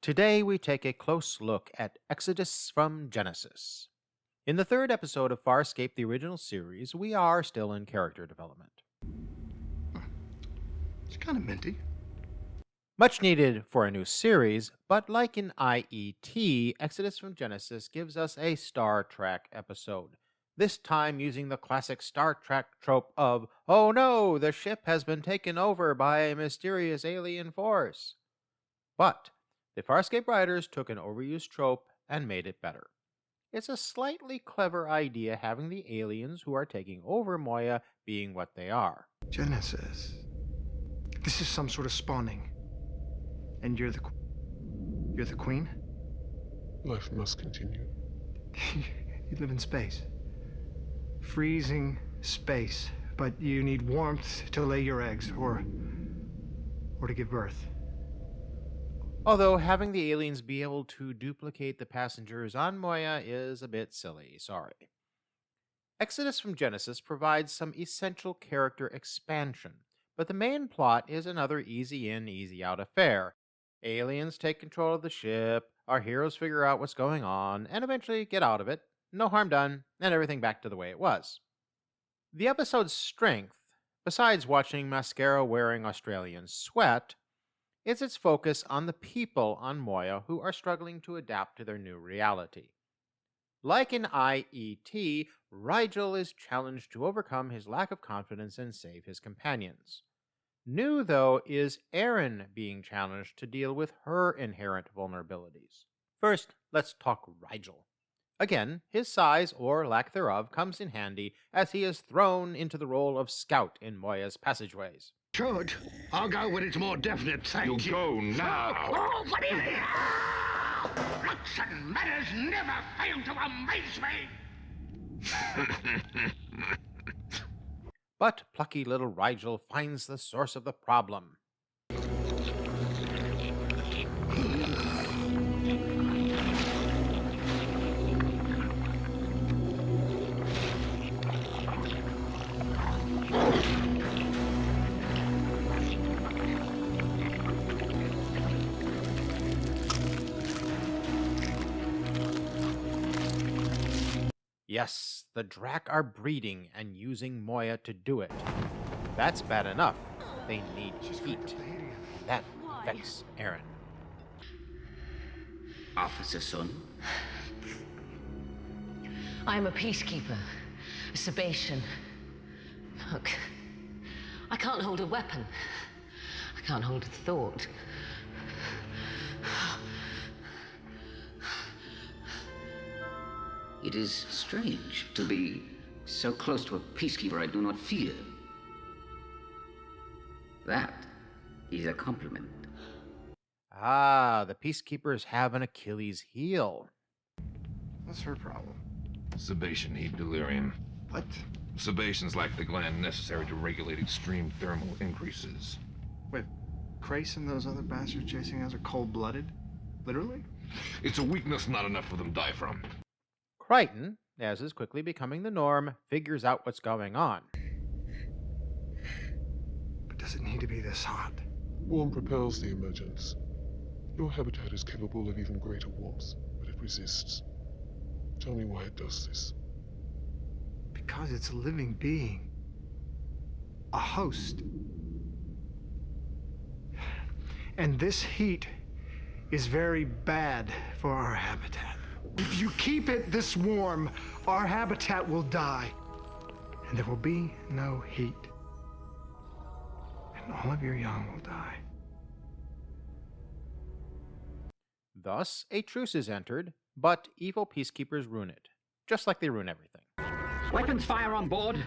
Today we take a close look at Exodus from Genesis. In the third episode of Farscape, the original series, we are still in character development. It's kind of minty. Much needed for a new series, but like in IET, Exodus from Genesis gives us a Star Trek episode. This time using the classic Star Trek trope of, oh no, the ship has been taken over by a mysterious alien force. But the Farscape writers took an overused trope and made it better. It's a slightly clever idea having the aliens who are taking over Moya being what they are. Genesis. This is some sort of spawning. And you're the queen? Life must continue. You live in space. Freezing space. But you need warmth to lay your eggs or to give birth. Although having the aliens be able to duplicate the passengers on Moya is a bit silly, sorry. Exodus from Genesis provides some essential character expansion, but the main plot is another easy in, easy out affair. Aliens take control of the ship, our heroes figure out what's going on, and eventually get out of it, no harm done, and everything back to the way it was. The episode's strength, besides watching mascara-wearing Australians sweat, is its focus on the people on Moya who are struggling to adapt to their new reality. Like in IET, Rigel is challenged to overcome his lack of confidence and save his companions. New, though, is Erin being challenged to deal with her inherent vulnerabilities. First, let's talk Rigel. Again, his size, or lack thereof, comes in handy as he is thrown into the role of scout in Moya's passageways. Should. I'll go when it's more definite, thank you. You'll go now. Oh, what is it? Looks and manners never fail to amaze me. But plucky little Rigel finds the source of the problem. Yes, the Drak are breeding and using Moya to do it. That's bad enough. They need heat. That affects Erin. Officer Sun. I am a peacekeeper, a Sebastian. Look, I can't hold a weapon. I can't hold a thought. It is strange to be so close to a peacekeeper I do not fear. That is a compliment. Ah, the peacekeepers have an Achilles heel. What's her problem? Sebation heat delirium. What? Sebaceans lack the gland necessary to regulate extreme thermal increases. Wait, Crace and those other bastards chasing us are cold-blooded? Literally? It's a weakness not enough for them to die from. Crichton, as is quickly becoming the norm, figures out what's going on. But does it need to be this hot? Warmth propels the emergence. Your habitat is capable of even greater warmth, but it resists. Tell me why it does this. Because it's a living being. A host. And this heat is very bad for our habitat. If you keep it this warm, our habitat will die. And there will be no heat. And all of your young will die. Thus, a truce is entered, but evil peacekeepers ruin it, just like they ruin everything. Weapons fire on board.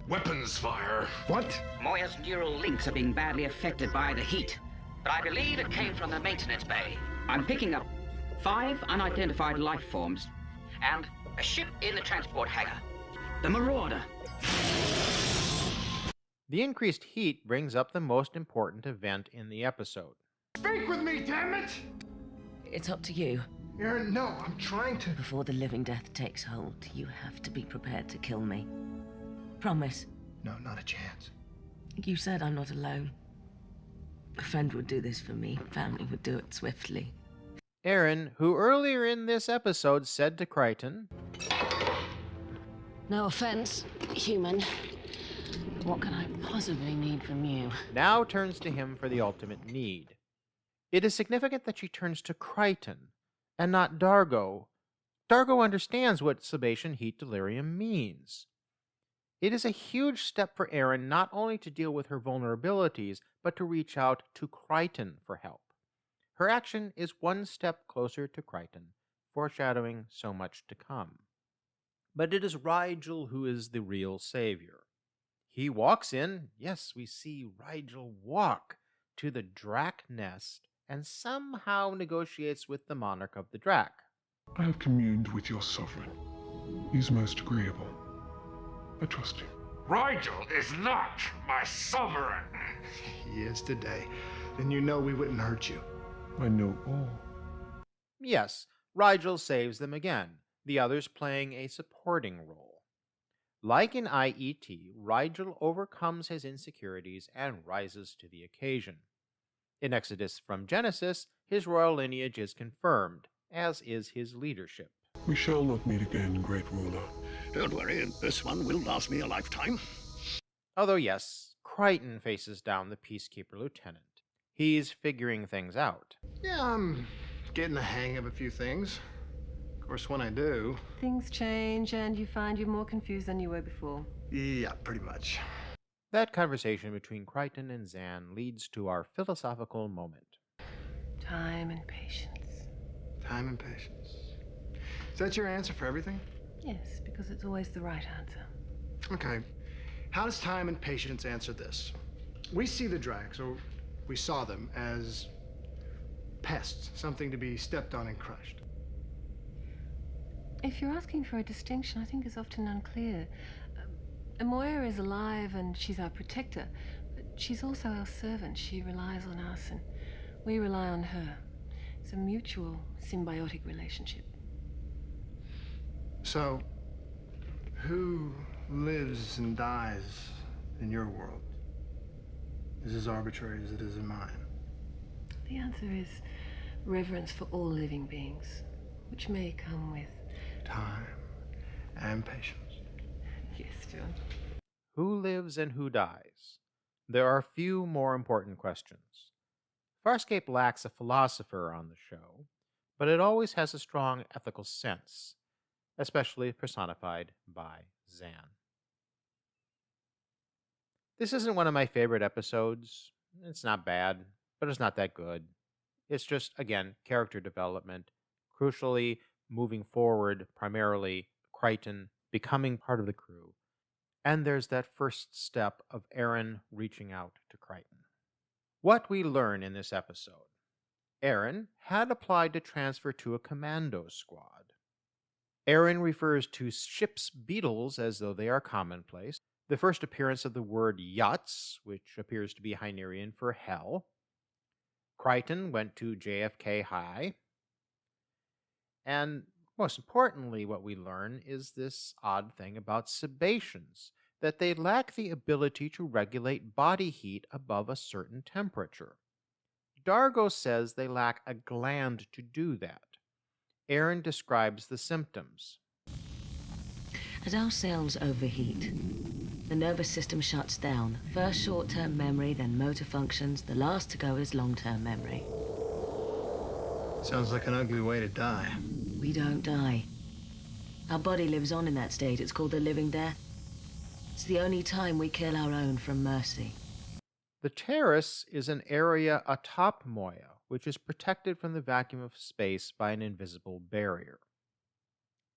Weapons fire. What? Moya's neural links are being badly affected by the heat, but I believe it came from the maintenance bay. I'm picking up 5 unidentified life forms and a ship in the transport hangar. The Marauder. The increased heat brings up the most important event in the episode. Speak with me, damn it! It's up to you. Aaron, no, I'm trying to... Before the living death takes hold, you have to be prepared to kill me. Promise. No, not a chance. You said I'm not alone. A friend would do this for me. Family would do it swiftly. Aaron, who earlier in this episode said to Crichton, No offense, human. What can I possibly need from you? now turns to him for the ultimate need. It is significant that she turns to Crichton and not Dargo. Dargo understands what sebation heat delirium means. It is a huge step for Aaron not only to deal with her vulnerabilities, but to reach out to Crichton for help. Her action is one step closer to Crichton, foreshadowing so much to come. But it is Rigel who is the real savior. He walks in, yes, we see Rigel walk to the Drac nest and somehow negotiates with the monarch of the Drac. I have communed with your sovereign. He's most agreeable. I trust him. Rigel is not my sovereign. He is today. Then you know we wouldn't hurt you. I know all. Yes, Rigel saves them again, the others playing a supporting role. Like in IET, Rigel overcomes his insecurities and rises to the occasion. In Exodus from Genesis, his royal lineage is confirmed, as is his leadership. We shall not meet again, great ruler. Don't worry, this one will last me a lifetime. Although yes, Crichton faces down the Peacekeeper Lieutenant. He's figuring things out. Yeah, I'm getting the hang of a few things. Of course, when I do... Things change and you find you're more confused than you were before. Yeah, pretty much. That conversation between Crichton and Zan leads to our philosophical moment. Time and patience. Time and patience. Is that your answer for everything? Yes, because it's always the right answer. Okay. How does time and patience answer this? We see the Dracs, or we saw them, as pests, something to be stepped on and crushed. If you're asking for a distinction, I think it's often unclear. Moira is alive and she's our protector, but she's also our servant. She relies on us and we rely on her. It's a mutual, symbiotic relationship. So, who lives and dies in your world is as arbitrary as it is in mine. The answer is reverence for all living beings, which may come with Time and patience. yes, John. Who lives and who dies? There are few more important questions. Farscape lacks a philosopher on the show, but it always has a strong ethical sense, especially personified by Zan. This isn't one of my favorite episodes. It's not bad, but it's not that good. It's just, again, character development, crucially moving forward, primarily Crichton becoming part of the crew. And there's that first step of Aaron reaching out to Crichton. What we learn in this episode. Aaron had applied to transfer to a commando squad. Aaron refers to ship's beetles as though they are commonplace. The first appearance of the word yachts, which appears to be Hynerian for hell. Crichton went to JFK High. And most importantly, what we learn is this odd thing about sebaceans, that they lack the ability to regulate body heat above a certain temperature. Dargo says they lack a gland to do that. Aaron describes the symptoms. As our cells overheat, the nervous system shuts down. First short-term memory, then motor functions. The last to go is long-term memory. Sounds like an ugly way to die. We don't die. Our body lives on in that state. It's called the living death. It's the only time we kill our own from mercy. The terrace is an area atop Moya, which is protected from the vacuum of space by an invisible barrier.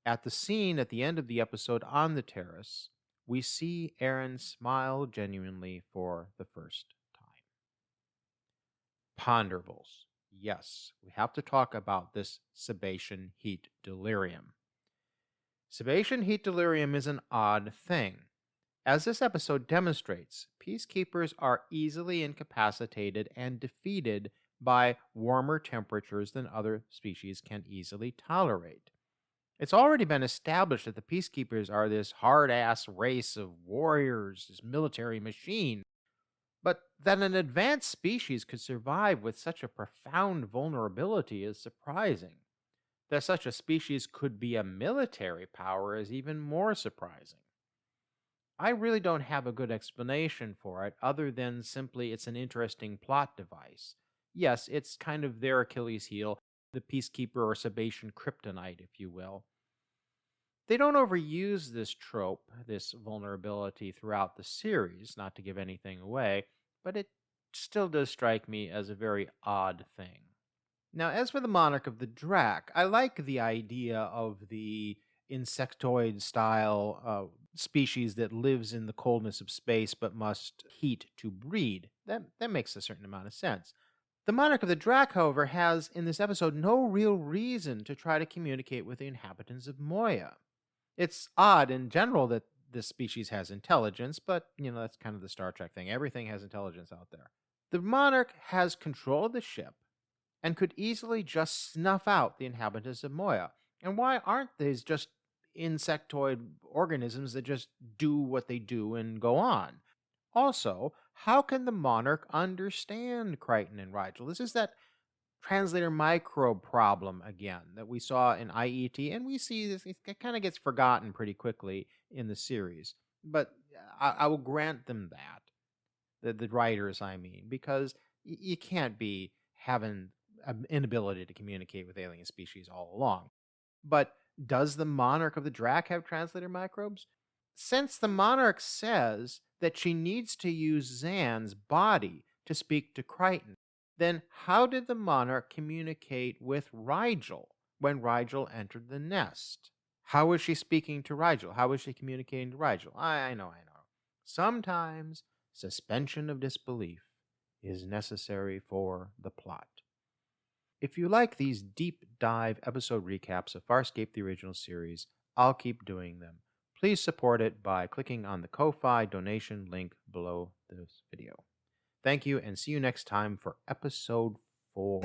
At the scene at the end of the episode on the terrace, we see Aaron smile genuinely for the first time. Ponderables. Yes, we have to talk about this sebation heat delirium. Sebation heat delirium is an odd thing. As this episode demonstrates, peacekeepers are easily incapacitated and defeated by warmer temperatures than other species can easily tolerate. It's already been established that the peacekeepers are this hard-ass race of warriors, this military machine. But that an advanced species could survive with such a profound vulnerability is surprising. That such a species could be a military power is even more surprising. I really don't have a good explanation for it other than simply it's an interesting plot device. Yes, it's kind of their Achilles heel, the peacekeeper or Sebastian kryptonite, if you will. They don't overuse this trope, this vulnerability throughout the series, not to give anything away, but it still does strike me as a very odd thing. Now, as for the monarch of the Drac, I like the idea of the insectoid style species that lives in the coldness of space but must heat to breed. That makes a certain amount of sense. The monarch of the Drac, however, has in this episode no real reason to try to communicate with the inhabitants of Moya. It's odd in general that this species has intelligence, but that's kind of the Star Trek thing. Everything has intelligence out there. The monarch has control of the ship and could easily just snuff out the inhabitants of Moya. And why aren't these just insectoid organisms that just do what they do and go on? Also, how can the monarch understand Crichton and Rigel? This is that translator microbe problem again that we saw in IET, and we see this, it kind of gets forgotten pretty quickly in the series. But I will grant them that, the writers, I mean, because you can't be having an inability to communicate with alien species all along. But does the monarch of the Drac have translator microbes? Since the monarch says that she needs to use Zan's body to speak to Crichton, then how did the monarch communicate with Rigel when Rigel entered the nest? How was she speaking to Rigel? How was she communicating to Rigel? I know. Sometimes suspension of disbelief is necessary for the plot. If you like these deep dive episode recaps of Farscape the original series, I'll keep doing them. Please support it by clicking on the Ko-Fi donation link below this video. Thank you, and see you next time for episode 4.